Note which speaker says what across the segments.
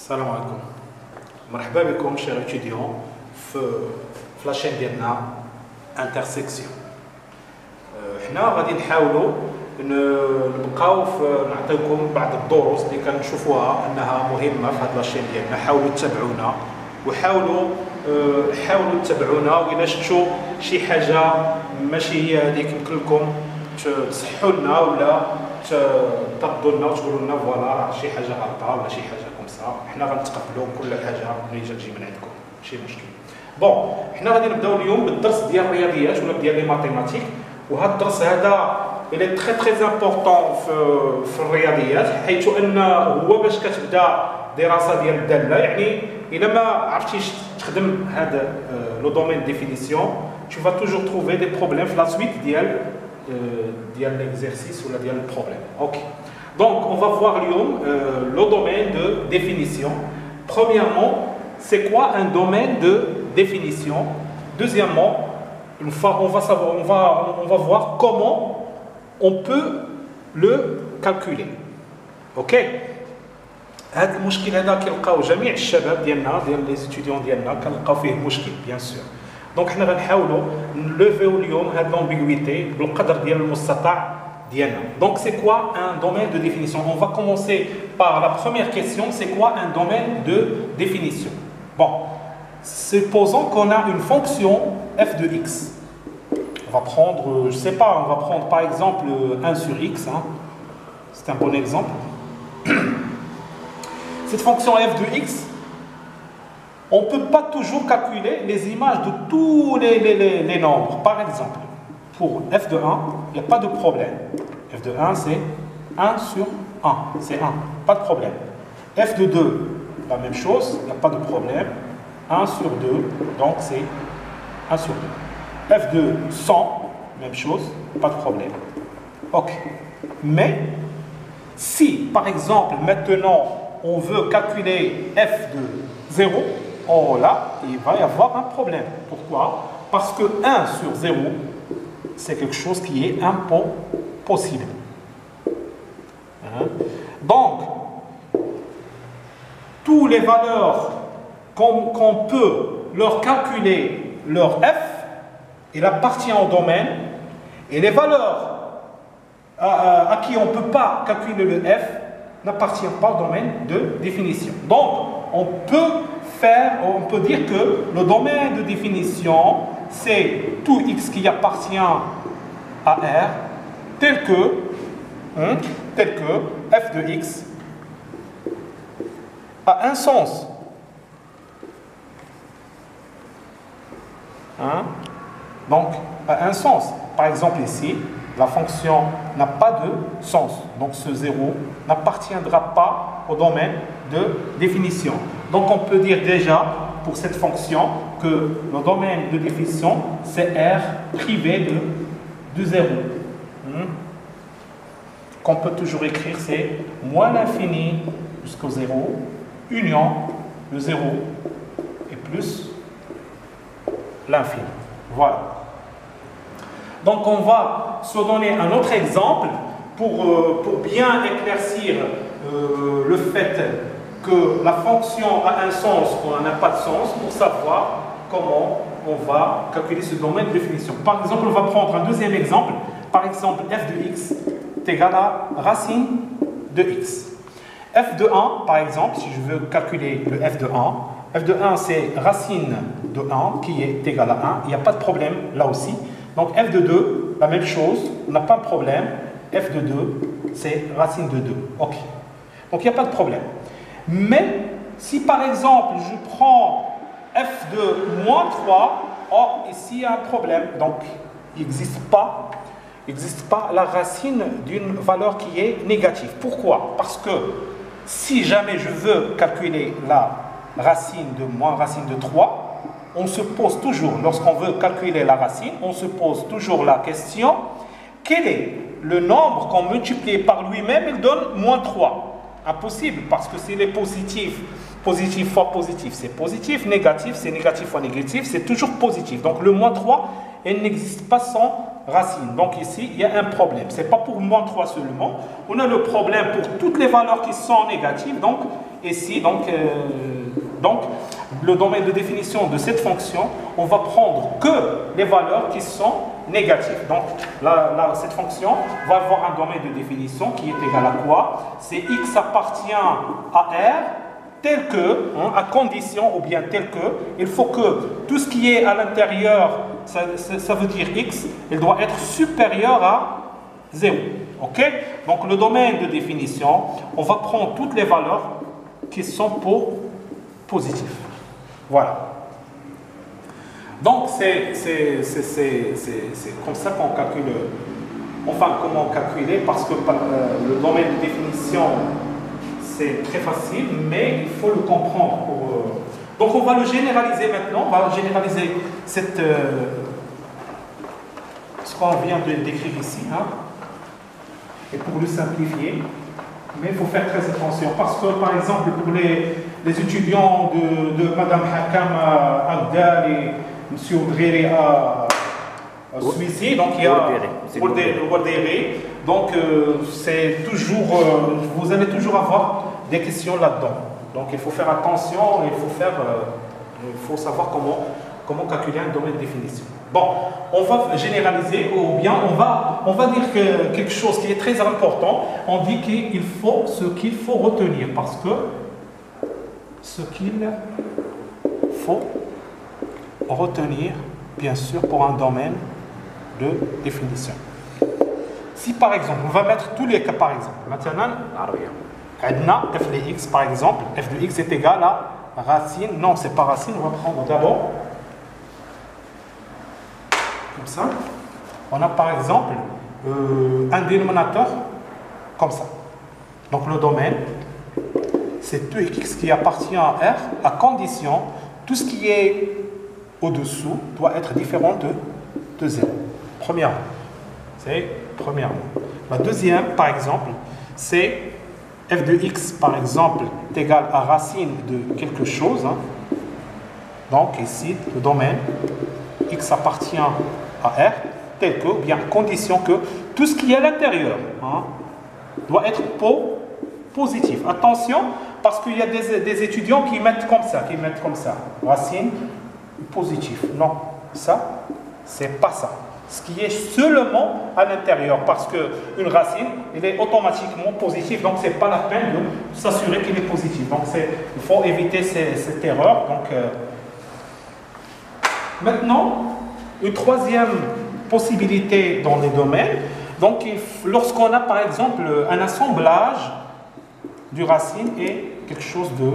Speaker 1: السلام عليكم. مرحبا بكم شير étudiants في la chaîne ديالنا انترسيكسيون. حنا غادي نحاولوا نبقاو نعطيكم بعض الدروس اللي كنشوفوها انها مهمه في هذه لاشين ديالنا. حاولوا تتابعونا وحاولوا تتابعونا، وإلا شفتوا شي حاجه ماشي هي هذيك يمكن لكم تصحوا لنا ولا تردوا لنا وتقولوا لنا فوالا راه شي حاجه غلطه ولا شي حاجه كومسا. حنا غنتقبلوا كل حاجه اللي تجي من عندكم، ماشي مشكل. بون، حنا غادي نبداو اليوم بالدرس ديال الرياضيات ولا ديال لي ماتيماتيك. وهذا الدرس هذا il est très important في الرياضيات، حيث ان هو باش كتبدا دراسه ديال الداله. يعني الا ما عرفتيش تخدم هذا لو دومين ديفينيسيون tu vas toujours trouver des problèmes في لا سويت ديال l'exercice ولا ديال البروبليم. اوكي، donc on va voir اليوم le domaine de définition. Premièrement, c'est quoi un domaine de définition? Deuxièmement, on va voir comment on peut le calculer. Ok? هذا المشكل هذا كيلقاو جميع الشباب ديالنا ديال لي ستوديون ديالنا كنلقاو فيه مشكل بيان سور. دونك حنا غنحاولوا نلوفيو اليوم هاد لومبيغويتي بالقدر ديال المستطاع ديالنا. دونك سي كوا ان دومين دو ديفينيسيون؟ On va commencer par la première question. C'est quoi un domaine de définition? Bon, supposons qu'on a une fonction f de x. On va prendre, je sais pas, on va prendre par exemple 1 sur x, hein. C'est un bon exemple. Cette fonction f de x, on ne peut pas toujours calculer les images de tous les nombres. Par exemple, pour f de 1, il n'y a pas de problème. F de 1, c'est 1 sur 1, c'est 1, pas de problème. F de 2, la même chose, il n'y a pas de problème. 1 sur 2, donc c'est 1 sur 2. F de 100, même chose, pas de problème. Ok. Mais, si par exemple, maintenant, on veut calculer f de 0, oh là, il va y avoir un problème. Pourquoi? Parce que 1 sur 0, c'est quelque chose qui est impossible. Hein? Donc, toutes les valeurs qu'on peut leur calculer leur f, il appartient au domaine, et les valeurs à qui on ne peut pas calculer le f n'appartient pas au domaine de définition. Donc, on peut dire que le domaine de définition, c'est tout x qui appartient à R, tel que f de x a un sens. Hein? Donc, a un sens. Par exemple ici, la fonction n'a pas de sens. Donc ce 0 n'appartiendra pas au domaine de définition. Donc on peut dire déjà pour cette fonction que le domaine de définition c'est R privé de 0. Qu'on peut toujours écrire, c'est moins l'infini jusqu'au 0, union le 0 et plus l'infini. Voilà. Donc on va se donner un autre exemple pour bien éclaircir le fait que la fonction a un sens ou n'a pas de sens, pour savoir comment on va calculer ce domaine de définition. Par exemple, on va prendre un deuxième exemple. Par exemple, f de x est égal à racine de x. F de 1, par exemple, si je veux calculer le f de 1, f de 1 c'est racine de 1 qui est égal à 1. Il n'y a pas de problème là aussi. Donc f de 2, la même chose, on n'a pas de problème. F de 2, c'est racine de 2. Ok. Donc il n'y a pas de problème. Mais si par exemple je prends f de moins 3, oh, ici il y a un problème. Donc il n'existe pas la racine d'une valeur qui est négative. Pourquoi? Parce que si jamais je veux calculer la racine de moins racine de 3, on se pose toujours, lorsqu'on veut calculer la racine, on se pose toujours la question, quel est le nombre qu'on multiplie par lui-même, il donne moins 3? Impossible, parce que s'il est positif, positif fois positif, c'est positif, négatif, c'est négatif fois négatif, c'est toujours positif. Donc le moins 3, il n'existe pas sans racine. Donc ici, il y a un problème. Ce n'est pas pour moins 3 seulement. On a le problème pour toutes les valeurs qui sont négatives, donc ici, donc, le domaine de définition de cette fonction, on va prendre que les valeurs qui sont négatives. Donc, cette fonction va avoir un domaine de définition qui est égal à quoi? C'est x appartient à R, tel que, à condition, ou bien tel que, il faut que tout ce qui est à l'intérieur, ça veut dire x, il doit être supérieur à 0. Ok? Donc, le domaine de définition, on va prendre toutes les valeurs qui sont positives. Voilà. Donc, c'est comme ça qu'on calcule, enfin, comment calculer, parce que le domaine de définition, c'est très facile, mais il faut le comprendre. Donc, on va le généraliser maintenant, on va généraliser ce qu'on vient de décrire ici, hein, et pour le simplifier. Mais il faut faire très attention, parce que, par exemple, pour les étudiants de Mme Hakam Abdal et M. Oudriri à Suissi, donc il y a Ouadéré, donc c'est toujours, vous allez toujours avoir des questions là-dedans. Donc il faut faire attention, il faut savoir comment calculer un domaine de définition. Bon, on va généraliser, ou bien on va dire quelque chose qui est très important. On dit qu'il faut ce qu'il faut retenir, parce que ce qu'il faut retenir, bien sûr, pour un domaine de définition. Si par exemple, on va mettre tous les cas par exemple. Maintenant, f de x par exemple, f de x est égal à racine, non, c'est pas racine, on va prendre d'abord comme ça. On a par exemple un dénominateur comme ça. Donc le domaine, c'est 2x qui appartient à R à condition tout ce qui est au-dessous doit être différent de 0. Premièrement. C'est premièrement. La deuxième, par exemple, c'est f de x, par exemple, est égal à racine de quelque chose. Hein. Donc ici, le domaine, x appartient à R, tel que, ou bien à condition que tout ce qui est à l'intérieur doit être positif. Attention, parce qu'il y a des étudiants qui mettent comme ça, racine positif. Non, ça, c'est pas ça. Ce qui est seulement à l'intérieur, parce qu'une racine, elle est automatiquement positive, donc ce n'est pas la peine de s'assurer qu'elle est positive. Donc il faut éviter cette erreur. Donc, maintenant, une troisième possibilité dans les domaines, donc lorsqu'on a par exemple un assemblage du racine et quelque chose de,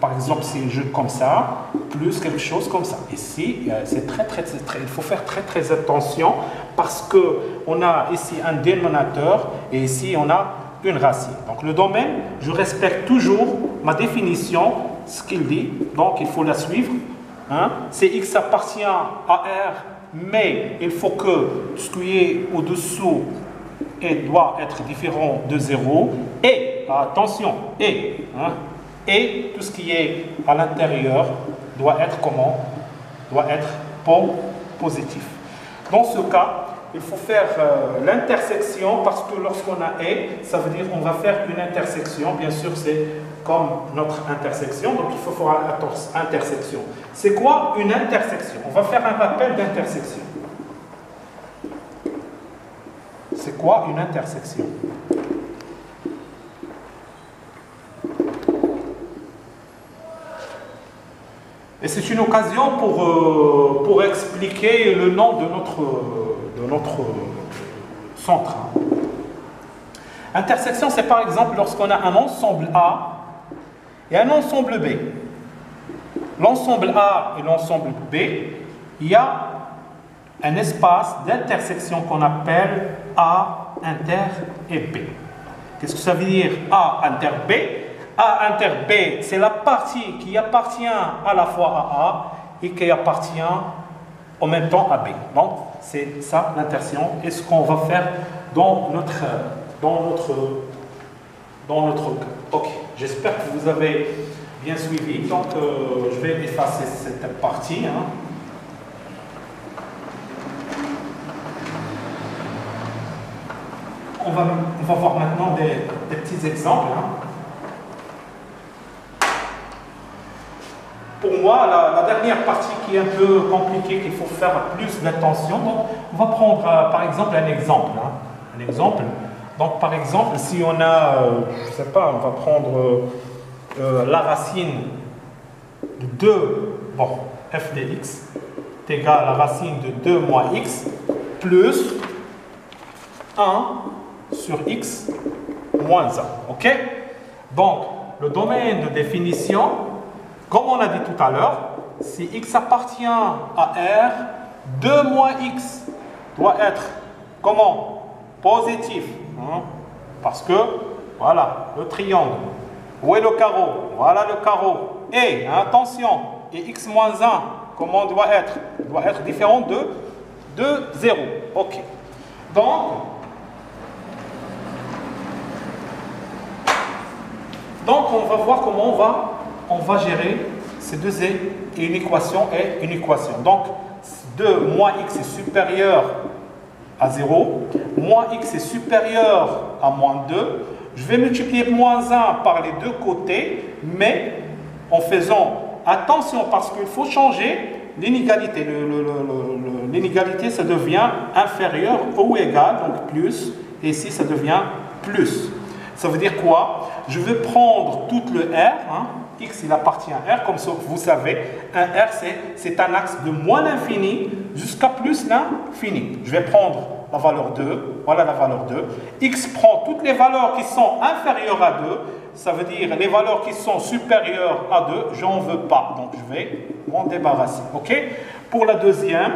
Speaker 1: par exemple, c'est un jeu comme ça, plus quelque chose comme ça. Ici, il faut faire très attention parce qu'on a ici un dénominateur et ici on a une racine. Donc le domaine, je respecte toujours ma définition, ce qu'il dit, donc il faut la suivre. Hein. C'est x appartient à R, mais il faut que ce qui est au-dessous doit être différent de 0 et, attention, et tout ce qui est à l'intérieur doit être comment? Doit être positif. Dans ce cas, il faut faire l'intersection parce que lorsqu'on a et, ça veut dire qu'on va faire une intersection. Bien sûr, c'est comme notre intersection, donc il faut faire une intersection. C'est quoi une intersection? On va faire un rappel d'intersection. C'est quoi une intersection? Et c'est une occasion pour expliquer le nom de notre centre. Intersection, c'est par exemple lorsqu'on a un ensemble A et un ensemble B. L'ensemble A et l'ensemble B, il y a un espace d'intersection qu'on appelle A inter et B. Qu'est-ce que ça veut dire A inter B? A inter B, c'est la partie qui appartient à la fois à A et qui appartient en même temps à B. Donc, c'est ça l'intersection et ce qu'on va faire dans notre cas. Ok, j'espère que vous avez bien suivi. Donc, je vais effacer cette partie. Hein. On va voir maintenant des petits exemples. Hein. pour moi, la dernière partie qui est un peu compliquée, qu'il faut faire plus d'attention. Donc, on va prendre par exemple un exemple. Hein. Un exemple. Donc, par exemple, si on a, je ne sais pas, on va prendre la racine de 2, bon, f de x est égal à la racine de 2 moins x plus 1 sur x moins 1. OK? Donc, le domaine de définition, comme on a dit tout à l'heure, si x appartient à R, 2 moins x doit être comment? Positif. Hein? Parce que, voilà, le triangle. Où est le carreau? Voilà le carreau. Et, attention, et x moins 1, comment doit être? Doit être différent de 0. OK. Donc, on va voir comment on va gérer ces deux une équation et une équation. Donc, 2 moins x est supérieur à 0, moins x est supérieur à moins 2. Je vais multiplier moins 1 par les deux côtés, mais en faisant attention parce qu'il faut changer l'inégalité. L'inégalité, ça devient inférieur ou égal, donc plus, et ici, ça devient plus. Ça veut dire quoi? Je vais prendre tout le R, hein. X il appartient à R, comme ça vous savez, un R c'est un axe de moins l'infini jusqu'à plus l'infini. Je vais prendre la valeur 2, voilà la valeur 2. X prend toutes les valeurs qui sont inférieures à 2, ça veut dire les valeurs qui sont supérieures à 2, j'en veux pas, donc je vais m'en débarrasser. OK? Pour la deuxième,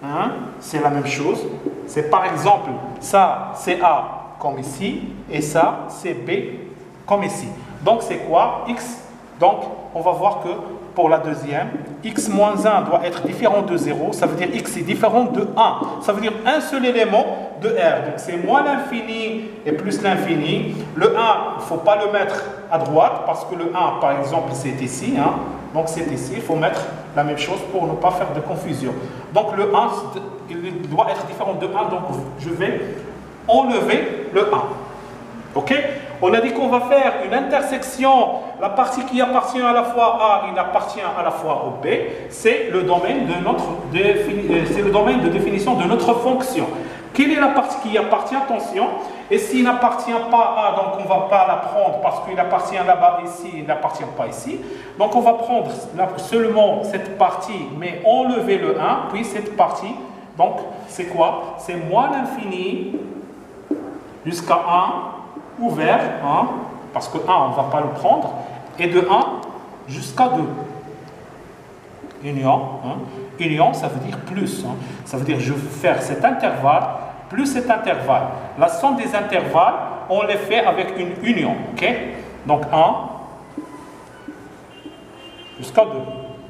Speaker 1: hein, c'est la même chose. C'est par exemple, ça c'est A comme ici, et ça c'est B comme ici. Donc c'est quoi? X. Donc on va voir que pour la deuxième, x moins 1 doit être différent de 0, ça veut dire x est différent de 1. Ça veut dire un seul élément de R. Donc c'est moins l'infini et plus l'infini. Le 1, il ne faut pas le mettre à droite parce que le 1, par exemple, c'est ici. Hein. Donc c'est ici, il faut mettre la même chose pour ne pas faire de confusion. Donc le 1, il doit être différent de 1, donc je vais enlever le 1. OK? On a dit qu'on va faire une intersection. La partie qui appartient à la fois A, il appartient à la fois au B. C'est le domaine de définition de notre fonction. Quelle est la partie qui appartient? Attention. Et s'il n'appartient pas à A, donc on ne va pas la prendre parce qu'il appartient là-bas ici, il n'appartient pas ici. Donc on va prendre seulement cette partie, mais enlever le 1, puis cette partie. Donc c'est quoi? C'est moins l'infini jusqu'à 1. Ouvert, hein, parce que 1, on ne va pas le prendre, et de 1 jusqu'à 2. Union, hein. Union, ça veut dire plus. Hein. Ça veut dire je vais faire cet intervalle plus cet intervalle. La somme des intervalles, on les fait avec une union. Okay? Donc 1 jusqu'à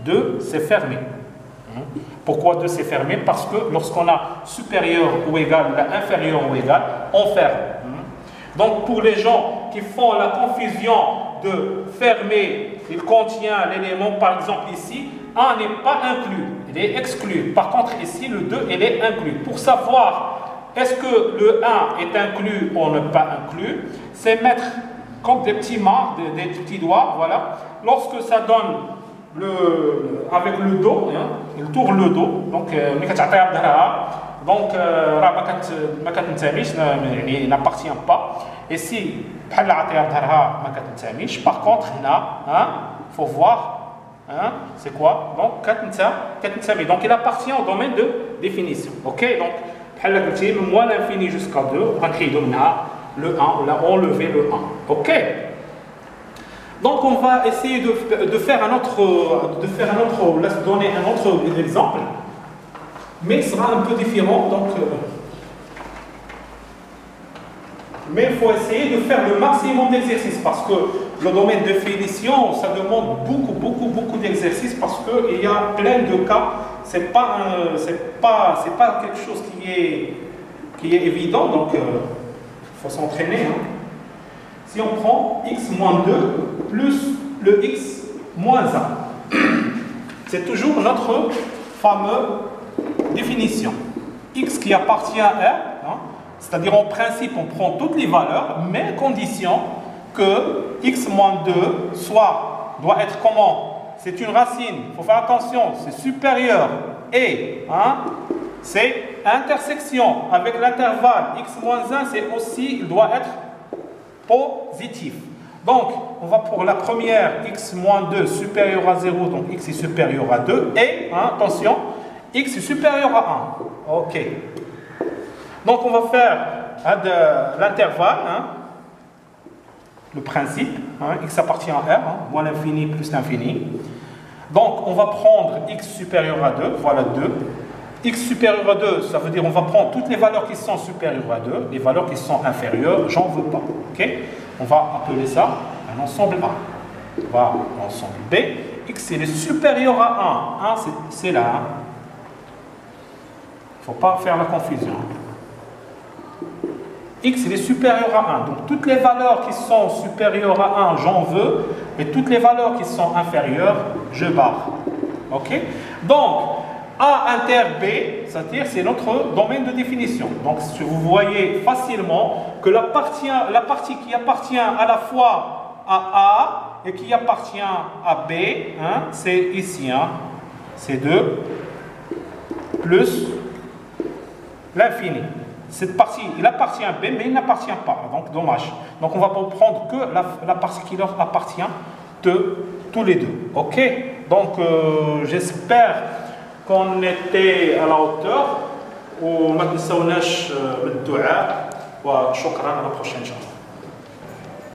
Speaker 1: 2. 2, c'est fermé. Hein. Pourquoi 2, c'est fermé? Parce que lorsqu'on a supérieur ou égal, inférieur ou égal, on ferme. Donc, pour les gens qui font la confusion de fermer, il contient l'élément, par exemple ici, 1 n'est pas inclus, il est exclu. Par contre, ici, le 2, il est inclus. Pour savoir est-ce que le 1 est inclus ou n'est pas inclus, c'est mettre comme des petits mains, des petits doigts, voilà. Lorsque ça donne avec le dos, hein, il tourne le dos, donc, donc, il n'appartient pas. Et si, par contre, il faut voir, hein, c'est quoi? Donc, donc, il appartient au domaine de définition. Ok? Donc, moins l'infini jusqu'à 2, le 1, on a enlevé le 1. Ok? Donc, on va essayer de faire un autre, donner un autre exemple. Mais il sera un peu différent, donc, mais il faut essayer de faire le maximum d'exercices parce que le domaine de définition, ça demande beaucoup d'exercices parce qu'il y a plein de cas. C'est pas quelque chose qui est évident, donc il faut s'entraîner. Hein. Si on prend x moins 2 plus le x moins 1, c'est toujours notre fameux définition. X qui appartient à R, hein, c'est-à-dire en principe on prend toutes les valeurs, mais à condition que x moins 2 doit être comment? c'est une racine, il faut faire attention, c'est supérieur. Et, hein, c'est intersection avec l'intervalle x-1, c'est aussi, il doit être positif. Donc, on va pour la première, x-2 supérieur à 0, donc x est supérieur à 2, et, hein, attention, x est supérieur à 1. Ok. Donc, on va faire hein, de l'intervalle, hein, le principe, hein, x appartient à R, hein, moins l'infini plus l'infini. Donc, on va prendre x supérieur à 2, voilà 2. X supérieur à 2, ça veut dire on va prendre toutes les valeurs qui sont supérieures à 2, les valeurs qui sont inférieures, j'en veux pas. Okay? On va appeler ça un ensemble A. On va l'ensemble B. X est supérieur à 1. 1, c'est là. Il ne faut pas faire la confusion. X est supérieur à 1. Donc toutes les valeurs qui sont supérieures à 1, j'en veux. Et toutes les valeurs qui sont inférieures, je barre. Ok? Donc, A inter B, c'est-à-dire c'est notre domaine de définition. Donc vous voyez facilement que la partie qui appartient à la fois à A et qui appartient à B, hein, c'est ici, hein, c'est 2 plus l'infini. Cette partie, il appartient à B, mais il n'appartient pas, donc dommage. Donc on va prendre que la partie qui leur appartient de tous les deux. Ok? Donc j'espère qu'on était à la hauteur وما تنسوناش بالدعاء وشكرا على la prochaine chance.